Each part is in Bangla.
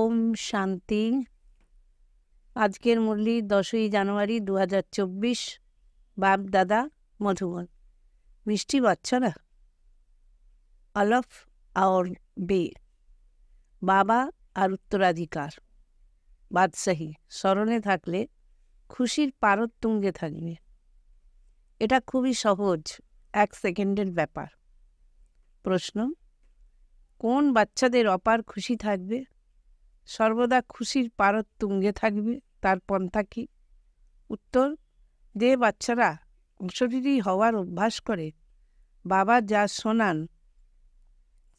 ওম শান্তি। আজকের মুরলি 10ই জানুয়ারি 2024। বাপ দাদা মধুবন। মিষ্টি বাচ্চারা, আলফ আর বে, বাবা আর উত্তরাধিকার, বাদশাহী স্মরণে থাকলে খুশির পারদ তুঙ্গে থাকবে। এটা খুবই সহজ, 1 সেকেন্ডের ব্যাপার। প্রশ্ন: কোন বাচ্চাদের অপার খুশি থাকবে, সর্বদা খুশির পারদ তুঙ্গে থাকবে, তার পন্থা কি? উত্তর: যে বাচ্চারা অশরীরী হওয়ার অভ্যাস করে, বাবা যা শোনান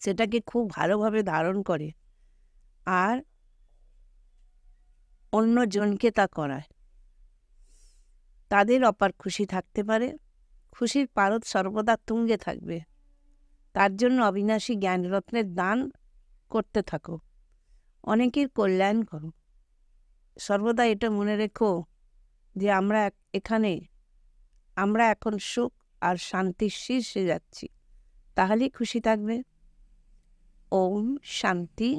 সেটাকে খুব ভালোভাবে ধারণ করে আর অন্যজনকে তা করায়, তাদের অপার খুশি থাকতে পারে। খুশির পারদ সর্বদা তুঙ্গে থাকবে। তার জন্য অবিনাশী জ্ঞানরত্নের দান করতে থাকো, অনেকের কল্যাণ করো। সর্বদা এটা মনে রেখো যে আমরা এখন সুখ আর শান্তির শীর্ষে যাচ্ছি, তাহলেই খুশি থাকবে। ওম শান্তি।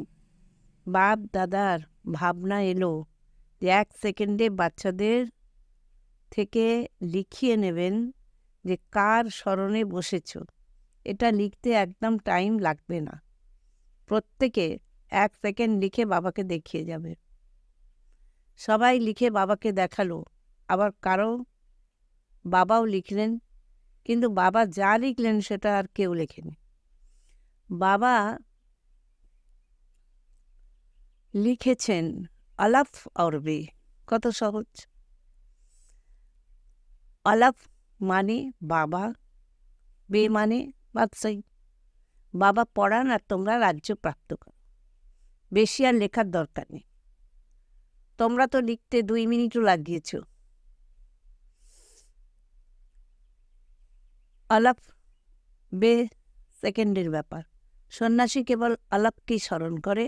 বাপ দাদার ভাবনা এলো যে 1 সেকেন্ডে বাচ্চাদের থেকে লিখিয়ে নেবেন যে কার স্মরণে বসেছ। এটা লিখতে একদম টাইম লাগবে না। প্রত্যেকে 1 সেকেন্ড লিখে বাবাকে দেখিয়ে যাবে। সবাই লিখে বাবাকে দেখালো, আবার কারো বাবাও লিখলেন, কিন্তু বাবা যা লিখলেন সেটা আর কেউ লেখেনি। বাবা লিখেছেন আলাফ আর বে। কত সহজ। আলাফ মানে বাবা, বে মানে বাদশাহী। বাবা পড়ান আর তোমরা রাজ্য প্রাপ্ত করো। বেশি আর লেখার দরকার নেই। তোমরা তো লিখতে 2 মিনিটও লাগিয়েছ। আলাপ বে সেকেন্ডের ব্যাপার। সন্ন্যাসী কেবল আলাপকেই স্মরণ করে।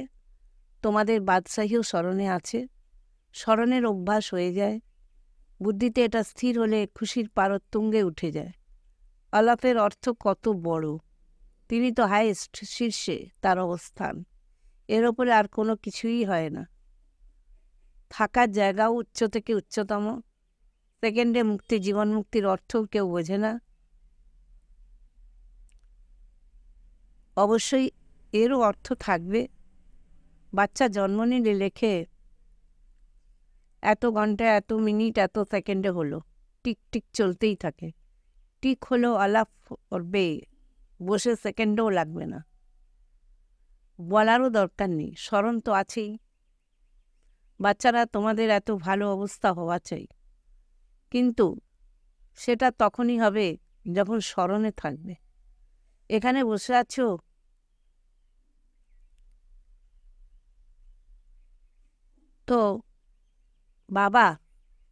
তোমাদের বাদশাহীও স্মরণে আছে। স্মরণের অভ্যাস হয়ে যায়। বুদ্ধিতে এটা স্থির হলে খুশির পারদ তুঙ্গে উঠে যায়। আলাপের অর্থ কত বড়। তিনি তো হাইয়েস্ট, শীর্ষে তার অবস্থান। এর ওপরে আর কোনো কিছুই হয় না। থাকার জায়গাও উচ্চ থেকে উচ্চতম। সেকেন্ডে মুক্তি, জীবন মুক্তির অর্থও কেউ বোঝে না। অবশ্যই এরও অর্থ থাকবে। বাচ্চা জন্ম নিলে লেখে এত ঘন্টা, এত মিনিট, এত সেকেন্ডে হলো। টিক টিক চলতেই থাকে। টিক হলো আলাপ করবে, বসে সেকেন্ডও লাগবে না। বলারও দরকার নেই, স্মরণ তো আছেই। বাচ্চারা, তোমাদের এত ভালো অবস্থা হওয়া চাই, কিন্তু সেটা তখনই হবে যখন স্মরণে থাকবে। এখানে বসে আছো, তো বাবা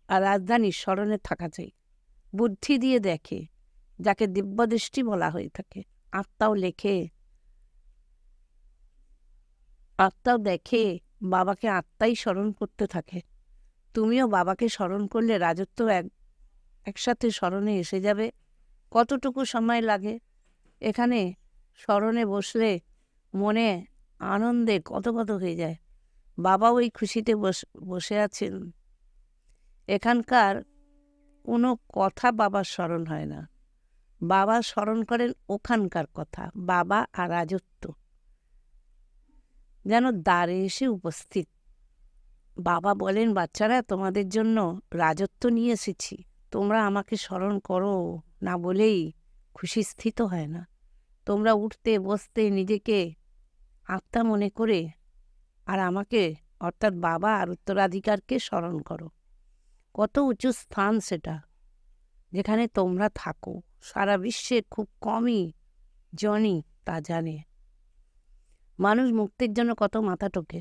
আর রাজধানীর স্মরণে থাকা চাই। বুদ্ধি দিয়ে দেখে, যাকে দিব্যদৃষ্টি বলা হয়ে থাকে। আত্মাও লেখে, আত্মাও দেখে, বাবাকে আত্মাই স্মরণ করতে থাকে। তুমিও বাবাকে স্মরণ করলে রাজত্ব একসাথে স্মরণে এসে যাবে। কতটুকু সময় লাগে? এখানে স্মরণে বসলে মনে আনন্দে কত হয়ে যায়। বাবাও এই খুশিতে বসে আছেন। এখানকার কোনো কথা বাবার স্মরণ হয় না। বাবা স্মরণ করেন ওখানকার কথা। বাবা আর রাজত্ব যেন দ্বারে এসে উপস্থিত। বাবা বলেন, বাচ্চারা, তোমাদের জন্য রাজত্ব নিয়ে এসেছি, তোমরা আমাকে স্মরণ করো না বলেই খুশি স্থিত হয় না। তোমরা উঠতে বসতে নিজেকে আত্মা মনে করে আর আমাকে, অর্থাৎ বাবা আর উত্তরাধিকারকে স্মরণ করো। কত উঁচু স্থান সেটা, যেখানে তোমরা থাকো। সারা বিশ্বে খুব কমই জনই তা জানে। মানুষ মুক্তির জন্য কত মাথা টোকে।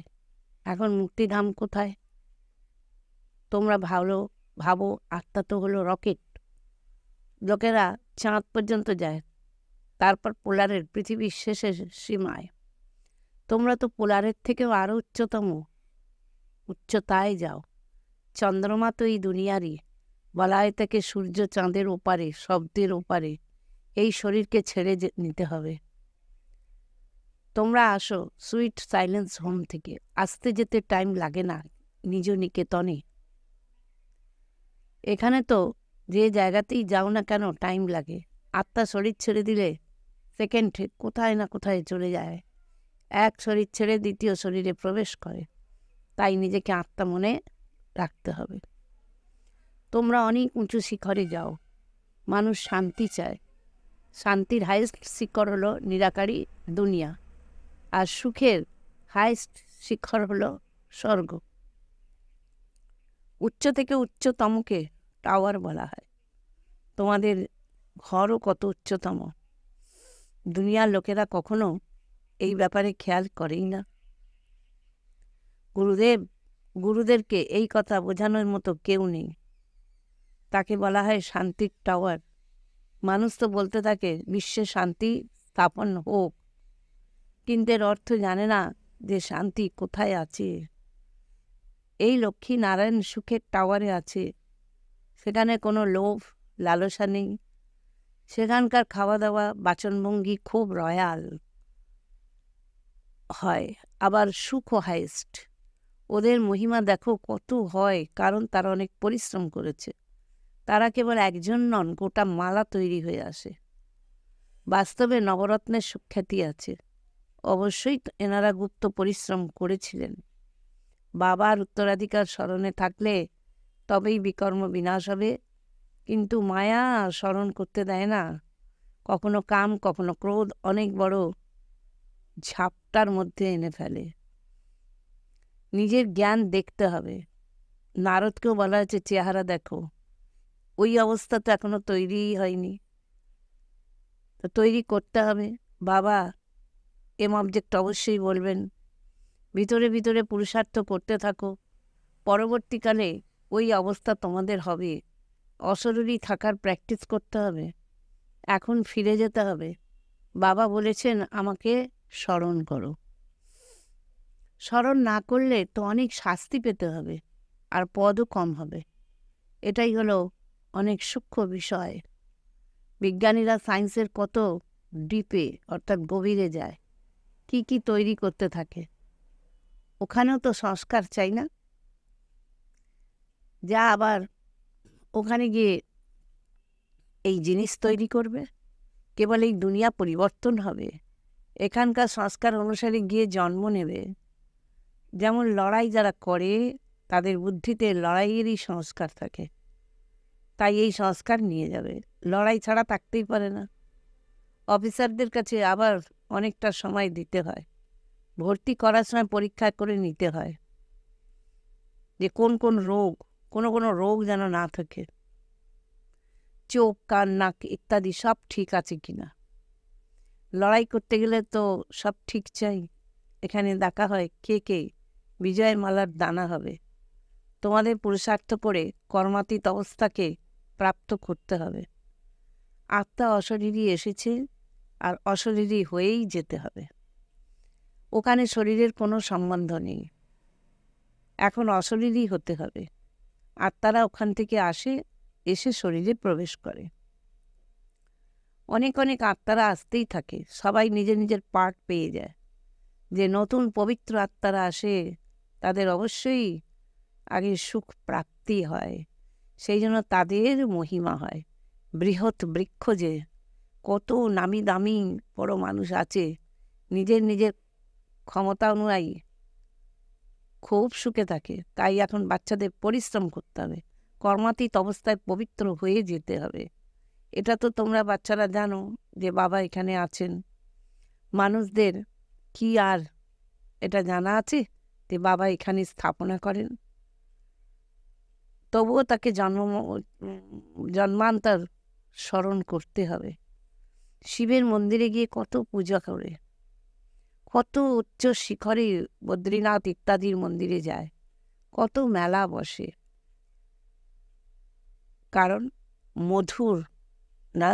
এখন মুক্তিধাম কোথায়? তোমরা ভাবো আত্মা তো হলো রকেট। লোকেরা চাঁদ পর্যন্ত যায়, তারপর পোলারের পৃথিবীর শেষের সীমায়। তোমরা তো পোলারের থেকেও আরও উচ্চতায় যাও। চন্দ্রমা তো এই দুনিয়ারই। বলা হয় তাকে সূর্য চাঁদের ওপারে, শব্দের ওপারে। এই শরীরকে ছেড়ে নিতে হবে। তোমরা আসো সুইট সাইলেন্স হোম থেকে। আসতে যেতে টাইম লাগে না নিজ নিকেতনে। এখানে তো যে জায়গাতেই যাও না কেন টাইম লাগে। আত্মা শরীর ছেড়ে দিলে সেকেন্ডে কোথায় না কোথায় চলে যায়। এক শরীর ছেড়ে দ্বিতীয় শরীরে প্রবেশ করে। তাই নিজেকে আত্মা মনে রাখতে হবে। তোমরা অনেক উঁচু শিখরে যাও। মানুষ শান্তি চায়। শান্তির হাইস্ট শিখর হলো নিরাকারী দুনিয়া, আর সুখের হাইস্ট শিখর হলো স্বর্গ। উচ্চ থেকে উচ্চতমকে টাওয়ার বলা হয়। তোমাদের ঘরও কত উচ্চতম। দুনিয়ার লোকেরা কখনো এই ব্যাপারে খেয়াল করেই না। গুরুদেরকে এই কথা বোঝানোর মতো কেউ নেই। তাকে বলা হয় শান্তির টাওয়ার। মানুষ তো বলতে থাকে বিশ্বে শান্তি স্থাপন হোক, কিন্তু এর অর্থ জানে না যে শান্তি কোথায় আছে। এই লক্ষ্মী নারায়ণ সুখের টাওয়ারে আছে। সেখানে কোনো লোভ লালসা নেই। সেখানকার খাওয়া দাওয়া বাচনভঙ্গি খুব রয়্যাল হয়, আবার সুখও হাইস্ট। ওদের মহিমা দেখো কত হয়, কারণ তারা অনেক পরিশ্রম করেছে। তারা কেবল একজন নন, গোটা মালা তৈরি হয়ে আসে। বাস্তবে নবরত্নের সুখ্যাতি আছে। অবশ্যই এনারা গুপ্ত পরিশ্রম করেছিলেন। বাবার উত্তরাধিকার স্মরণে থাকলে তবেই বিকর্ম বিনাশ হবে। কিন্তু মায়া স্মরণ করতে দেয় না। কখনো কাম, কখনো ক্রোধ অনেক বড় ঝাপটার মধ্যে এনে ফেলে। নিজের জ্ঞান দেখতে হবে। নারদকেও বলা হয়েছে চেহারা দেখো। ওই অবস্থা তো এখনো তৈরিই হয়নি, তো তৈরি করতে হবে। বাবা এম অবজেক্ট অবশ্যই বলবেন। ভিতরে ভিতরে পুরুষার্থ করতে থাকো। পরবর্তীকালে ওই অবস্থা তোমাদের হবে। অশরীরী থাকার প্র্যাকটিস করতে হবে। এখন ফিরে যেতে হবে। বাবা বলেছেন আমাকে স্মরণ করো। স্মরণ না করলে তো অনেক শাস্তি পেতে হবে, আর পদও কম হবে। এটাই হলো অনেক সূক্ষ্ম বিষয়। বিজ্ঞানীরা সায়েন্সের কত ডিপে অর্থাৎ গভীরে যায়, কি কি তৈরি করতে থাকে। ওখানেও তো সংস্কার চাই না? যা আবার ওখানে গিয়ে এই জিনিস তৈরি করবে, কেবল এই দুনিয়া পরিবর্তন হবে। এখানকার সংস্কার অনুসারে গিয়ে জন্ম নেবে। যেমন লড়াই যারা করে তাদের বুদ্ধিতে লড়াইয়েরই সংস্কার থাকে, তাই এই সংস্কার নিয়ে যাবে। লড়াই ছাড়া থাকতেই পারে না। অফিসারদের কাছে আবার অনেকটা সময় দিতে হয়। ভর্তি করার সময় পরীক্ষা করে নিতে হয় যে কোন কোন রোগ, কোনো রোগ যেন না থাকে। চোখ, কান, নাক ইত্যাদি সব ঠিক আছে কিনা। লড়াই করতে গেলে তো সব ঠিক চাই। এখানে দেখা হয় কে কে বিজয় মালার দানা হবে। তোমাদের পুরুষার্থ করে কর্মাতীত অবস্থাকে প্রাপ্ত করতে হবে। আত্মা অশরীরী এসেছে, আর অশরীরী হয়েই যেতে হবে। ওখানে শরীরের কোনো সম্বন্ধ নেই। এখন অশরীরী হতে হবে। আত্মারা ওখান থেকে এসে শরীরে প্রবেশ করে। অনেক অনেক আত্মারা আসতেই থাকে। সবাই নিজের নিজের পার্ট পেয়ে যায়। যে নতুন পবিত্র আত্মারা আসে তাদের অবশ্যই আগে সুখ প্রাপ্তি হয়। সেই জন্য তাদের মহিমা হয়। বৃহৎ বৃক্ষ যে কত নামি দামি বড় মানুষ আছে, নিজের নিজের ক্ষমতা অনুযায়ী খুব সুখে থাকে। তাই এখন বাচ্চাদের পরিশ্রম করতে হবে। কর্মাতীত অবস্থায় পবিত্র হয়ে যেতে হবে। এটা তো তোমরা বাচ্চারা জানো যে বাবা এখানে আছেন। মানুষদের কি আর এটা জানা আছে যে বাবা এখানে স্থাপনা করেন? তবুও তাকে জন্মান্তর স্মরণ করতে হবে। শিবের মন্দিরে গিয়ে কত পূজা করে, কত উচ্চ শিখরে বদ্রীনাথ ইত্যাদির মন্দিরে যায়, কত মেলা বসে। কারণ মধুর না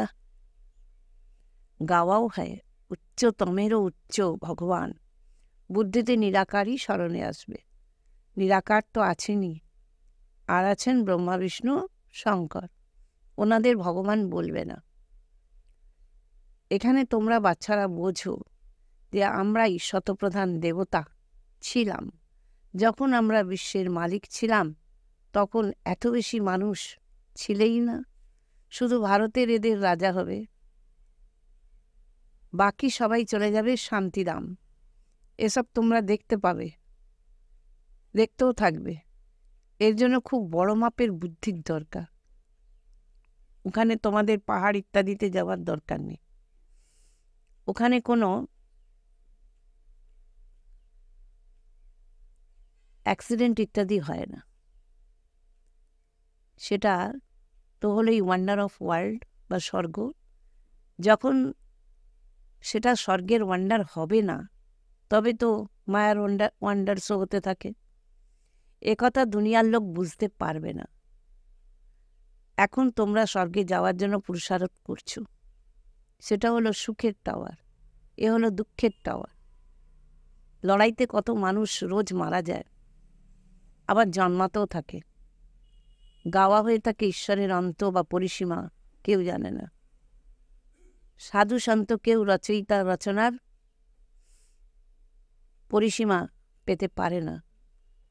গাওয়াও হয়। উচ্চতমেরও উচ্চ ভগবান। বুদ্ধিতে নিরাকারই স্মরণে আসবে। নিরাকার তো আছেনই, আর আছেন ব্রহ্মা বিষ্ণু শঙ্কর। ওনাদের ভগবান বলবে না। এখানে তোমরা বাচ্চারা বোঝো যে আমরাই শতপ্রধান দেবতা ছিলাম। যখন আমরা বিশ্বের মালিক ছিলাম তখন এত বেশি মানুষ ছিলেই না। শুধু ভারতের এদের রাজা হবে, বাকি সবাই চলে যাবে শান্তিধাম। এসব তোমরা দেখতে পাবে, দেখতেও থাকবে। এর জন্য খুব বড় মাপের বুদ্ধির দরকার। ওখানে তোমাদের পাহাড় ইত্যাদিতে যাওয়ার দরকার নেই। ওখানে কোনো অ্যাক্সিডেন্ট ইত্যাদি হয় না। সেটা তো হলোই ওয়ান্ডার অফ ওয়ার্ল্ড বা স্বর্গ। যখন সেটা স্বর্গের ওয়ান্ডার হবে না, তবে তো মায়ার ওয়ান্ডার্সও হতে থাকে। একথা দুনিয়ার লোক বুঝতে পারবে না। এখন তোমরা স্বর্গে যাওয়ার জন্য পুরুষার্থ করছো। সেটা হলো সুখের টাওয়ার, এ হলো দুঃখের টাওয়ার। লড়াইতে কত মানুষ রোজ মারা যায়, আবার জন্মাতেও থাকে। গাওয়া হয়ে থাকে ঈশ্বরের অন্ত বা পরিসীমা, কেউ জানে না। সাধু সন্ত কেউ রচয়িতা রচনার পরিসীমা পেতে পারে না।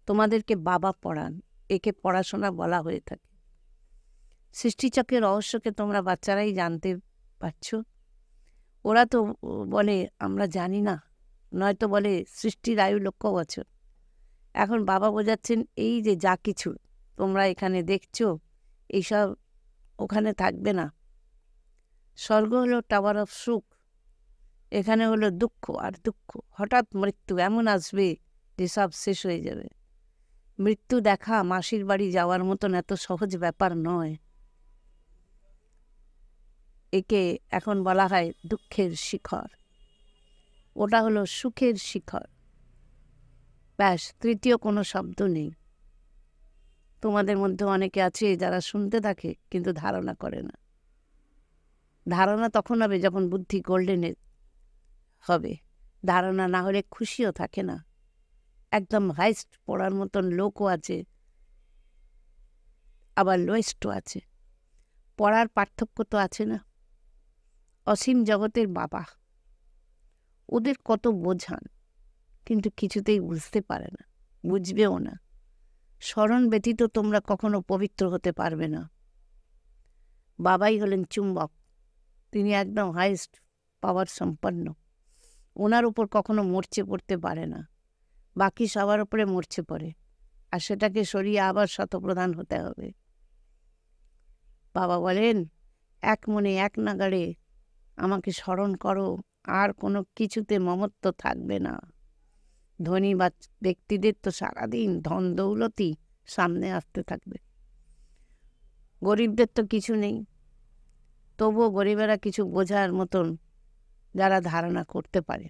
তোমাদেরকে বাবা পড়ান, একে পড়াশোনা বলা হয়ে থাকে। সৃষ্টিচক্রের রহস্যকে তোমরা বাচ্চারাই জানতে পারছো। ওরা তো বলে আমরা জানি না, নয়তো বলে সৃষ্টির আয়ু 1,00,000 বছর। এখন বাবা বোঝাচ্ছেন এই যে যা কিছু তোমরা এখানে দেখছো, এইসব ওখানে থাকবে না। স্বর্গ হলো টাওয়ার অফ সুখ, এখানে হলো দুঃখ আর দুঃখ। হঠাৎ মৃত্যু এমন আসবে যে সব শেষ হয়ে যাবে। মৃত্যু দেখা মাসির বাড়ি যাওয়ার মতন এত সহজ ব্যাপার নয়। একে এখন বলা হয় দুঃখের শিখর, ওটা হলো সুখের শিখর। ব্যাস, তৃতীয় কোনো শব্দ নেই। তোমাদের মধ্যে অনেকে আছে যারা শুনতে থাকে কিন্তু ধারণা করে না। ধারণা তখন হবে যখন বুদ্ধি গোল্ডেনে হবে। ধারণা না হলে খুশিও থাকে না। একদম হাইস্ট পড়ার মতন লোকও আছে, আবার লোয়েস্টও আছে। পড়ার পার্থক্য তো আছে না। অসীম জগতের বাবা, ওদের কত বোঝান কিন্তু কিছুতেই বুঝতে পারে না, বুঝবেও না। স্মরণ ব্যতীত তোমরা কখনো পবিত্র হতে পারবে না। বাবাই হলেন চুম্বক, তিনি একদম হাইস্ট পাওয়ার সম্পন্ন। ওনার উপর কখনো মরচে পড়তে পারে না, বাকি সবার উপরে মরচে পড়ে, আর সেটাকে সরিয়ে আবার শতপ্রধান হতে হবে। বাবা বলেন এক মনে এক নাগাড়ে আমাকে স্মরণ করো, আর কোনো কিছুতে মমত্ব থাকবে না। ধনী বা ব্যক্তিদের তো সারাদিন ধন দৌলতই সামনে আসতে থাকবে, গরিবদের তো কিছু নেই। তবুও গরিবেরা কিছু বোঝার মতন যারা ধারণা করতে পারে।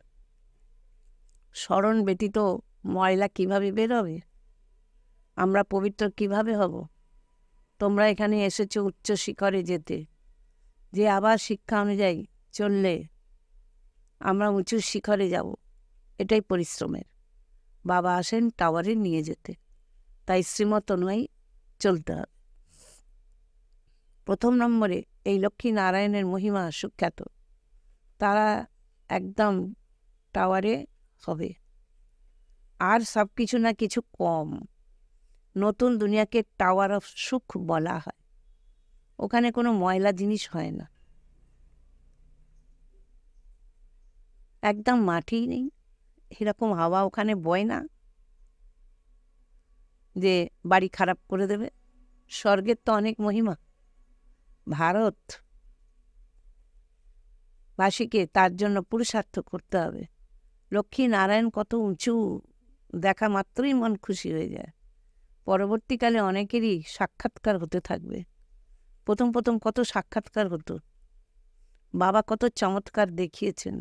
স্মরণ ব্যতীত ময়লা কিভাবে বেরোবে? আমরা পবিত্র কিভাবে হব? তোমরা এখানে এসেছো উচ্চ শিখরে যেতে, যে আবার শিক্ষা অনুযায়ী চললে আমরা উঁচু শিখরে যাব। এটাই পরিশ্রমের। বাবা আসেন টাওয়ারে নিয়ে যেতে, তাই শ্রীমত অনুযায়ী চলতে হবে। প্রথম নম্বরে এই লক্ষ্মী নারায়ণের মহিমা সুখ্যাত। তারা একদম টাওয়ারে হবে, আর সব কিছু না কিছু কম। নতুন দুনিয়াকে টাওয়ার অফ সুখ বলা হয়। ওখানে কোনো ময়লা জিনিস হয় না, একদম মাটিই নেই। এরকম হাওয়া ওখানে বয় না যে বাড়ি খারাপ করে দেবে। স্বর্গের তো অনেক মহিমা। ভারত বাসীকে তার জন্য পুরুষার্থ করতে হবে। লক্ষ্মী নারায়ণ কত উঁচু, দেখা মাত্রই মন খুশি হয়ে যায়। পরবর্তীকালে অনেকেরই সাক্ষাৎকার হতে থাকবে। প্রথম প্রথম কত সাক্ষাৎকার হতো, বাবা কত চমৎকার দেখিয়েছেন।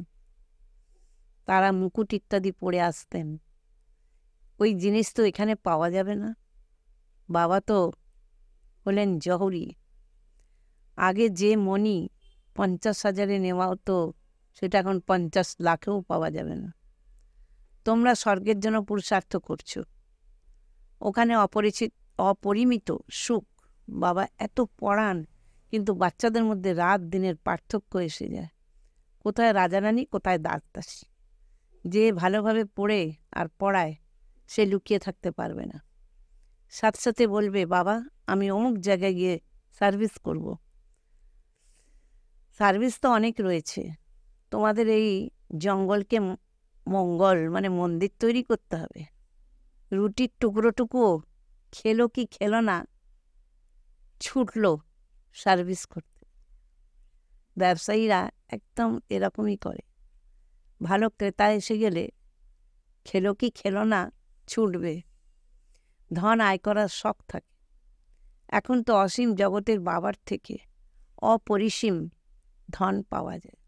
তারা মুকুট ইত্যাদি পরে আসতেন, ওই জিনিস তো এখানে পাওয়া যাবে না। বাবা তো হলেন জহরি। আগে যে মণি 50,000-এ নেওয়া হতো, সেটা এখন 50 লাখেও পাওয়া যাবে না। তোমরা স্বর্গের জন্য পুরুষার্থ করছো, ওখানে অপরিমিত সুখ। বাবা এত পড়ান, কিন্তু বাচ্চাদের মধ্যে রাত দিনের পার্থক্য এসে যায়। কোথায় রাজারানী, কোথায় দাসদাসী। যে ভালোভাবে পড়ে আর পড়ায় সে লুকিয়ে থাকতে পারবে না। সাথে সাথে বলবে, বাবা আমি অমুক জায়গায় গিয়ে সার্ভিস করব। সার্ভিস তো অনেক রয়েছে। তোমাদের এই জঙ্গলকে মঙ্গল মানে মন্দির তৈরি করতে হবে। রুটির টুকরোটুকুও খেলো কি খেলো না, ছুটলো সার্ভিস করতে। ব্যবসায়ীরা একদম এরকমই করে। ভালো ক্রেতা এসে গেলে খেলো কি খেলো না ছুটবে। ধন আয় করার শখ থাকে। এখন তো অসীম জগতের বাবার থেকে অপরিসীম ধন পাওয়া যায়।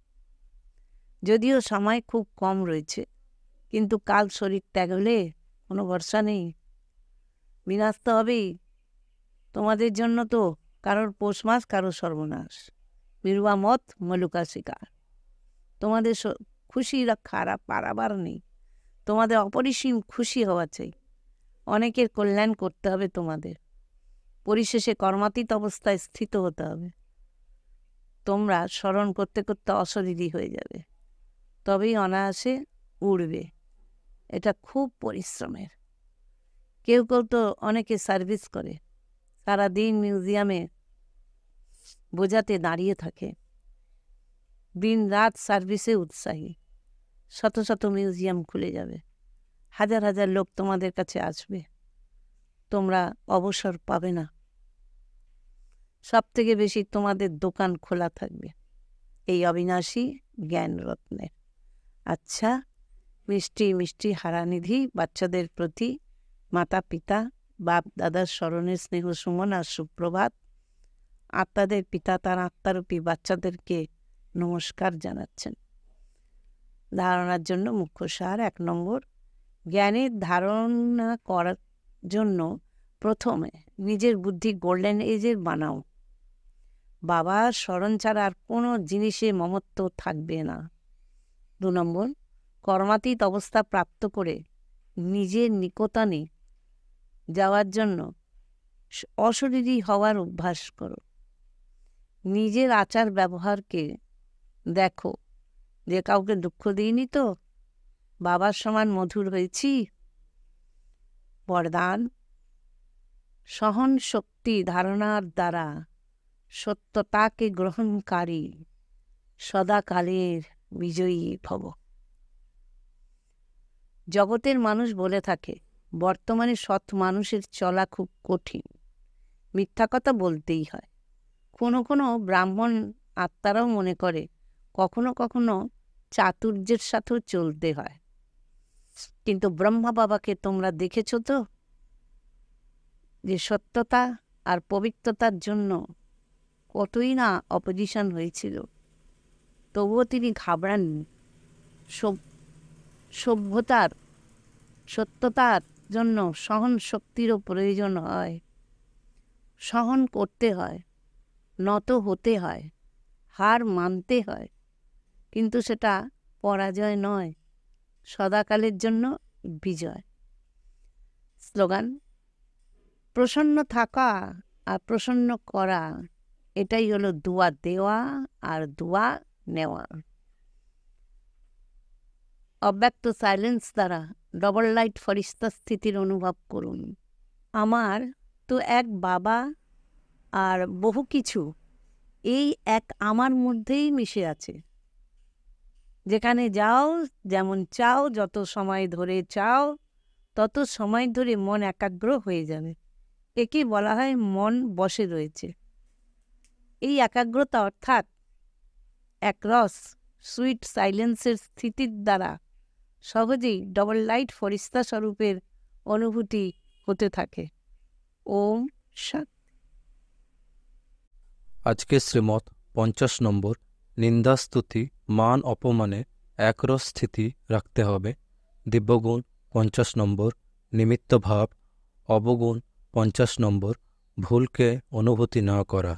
যদিও সময় খুব কম রয়েছে, কিন্তু কাল শরীর ত্যাগ হলে কোনো ভরসা নেই, বিনাশ তো হবেই। তোমাদের জন্য তো কারোর পৌষ মাস, কারোর সর্বনাশ, বিরুয়া মত মলুকা শিকার। তোমাদের খুশি খারাপ পারাবার নেই। তোমাদের অপরিসীম খুশি হওয়া চাই। অনেকের কল্যাণ করতে হবে তোমাদের। পরিশেষে কর্মাতীত অবস্থায় স্থিত হতে হবে। তোমরা স্মরণ করতে করতে অশরীরী হয়ে যাবে, তবেই অনায়াসে উড়বে। এটা খুব পরিশ্রমের। কেউ কেউ তো অনেকে সার্ভিস করে, সারাদিন মিউজিয়ামে বোঝাতে দাঁড়িয়ে থাকে, দিন রাত সার্ভিসে উৎসাহী। শত শত মিউজিয়াম খুলে যাবে, হাজার হাজার লোক তোমাদের কাছে আসবে, তোমরা অবসর পাবে না। সব থেকে বেশি তোমাদের দোকান খোলা থাকবে এই অবিনাশী জ্ঞান রত্নের। আচ্ছা, মিষ্টি মিষ্টি হারানিধি বাচ্চাদের প্রতি মাতা পিতা বাপ দাদার স্মরণের স্নেহ সুমন আর সুপ্রভাত। আত্মাদের পিতা তার আত্মারূপী বাচ্চাদেরকে নমস্কার জানাচ্ছেন। ধারণার জন্য মুখ্য সার 1 নম্বর, জ্ঞানের ধারণা করার জন্য প্রথমে নিজের বুদ্ধি গোল্ডেন এজের বানাও। বাবার স্মরণ ছাড়া আর কোনো জিনিসে মমত্ব থাকবে না। 2 নম্বর, কর্মাতীত অবস্থা প্রাপ্ত করে নিজের নিকটনে যাওয়ার জন্য অশরীরী হওয়ার অভ্যাস করো। নিজের আচার ব্যবহারকে দেখো যে কাউকে দুঃখ দিইনি তো, বাবার সমান মধুর হয়েছি। বরদান, সহন শক্তি ধারণার দ্বারা সত্যতাকে গ্রহণকারী সদাকালের বিজয়ী ভব। জগতের মানুষ বলে থাকে বর্তমানে সৎ মানুষের চলা খুব কঠিন। মিথ্যা কথা বলতেই হয়। কোনো কোনো ব্রাহ্মণ আত্মারাও মনে করে কখনো কখনো চাতুর্যের সাথেও চলতে হয়। কিন্তু ব্রহ্মা বাবাকে তোমরা দেখেছ তো, যে সত্যতা আর পবিত্রতার জন্য কতই না অপোজিশন হয়েছিল, তবুও তিনি ঘাবড়াননি। সভ্যতার সত্যতার জন্য সহন শক্তিরও প্রয়োজন হয়। সহন করতে হয়, নত হতে হয়, হার মানতে হয়, কিন্তু সেটা পরাজয় নয়, সদাকালের জন্য বিজয়। স্লোগান, প্রসন্ন থাকা আর প্রসন্ন করা, এটাই হলো দুয়া দেওয়া আর দুয়া নেওয়া। অব্যক্ত সাইলেন্স দ্বারা ডবল লাইট ফরিস্তা স্থিতির অনুভব করুন। আমার তো এক বাবা আর বহু কিছু এই এক আমার মধ্যেই মিশে আছে। যেখানে যাও, যেমন চাও, যত সময় ধরে চাও তত সময় ধরে মন একাগ্র হয়ে যাবে। একে বলা হয় মন বসে রয়েছে। এই একাগ্রতা অর্থাৎ একরস সুইট সাইলেন্সের স্থিতির দ্বারা সহজেই ডবল লাইট ফরিস্তা স্বরূপের অনুভূতি হতে থাকে। ওম শান্তি। আজকে শ্রীমৎ 50 নম্বর, নিন্দাস্তুতি মান অপমানে একরস স্থিতি রাখতে হবে। দিব্যগুণ 50 নম্বর, নিমিত্ত ভাব। অবগুণ 50 নম্বর, ভুলকে অনুভূতি না করা।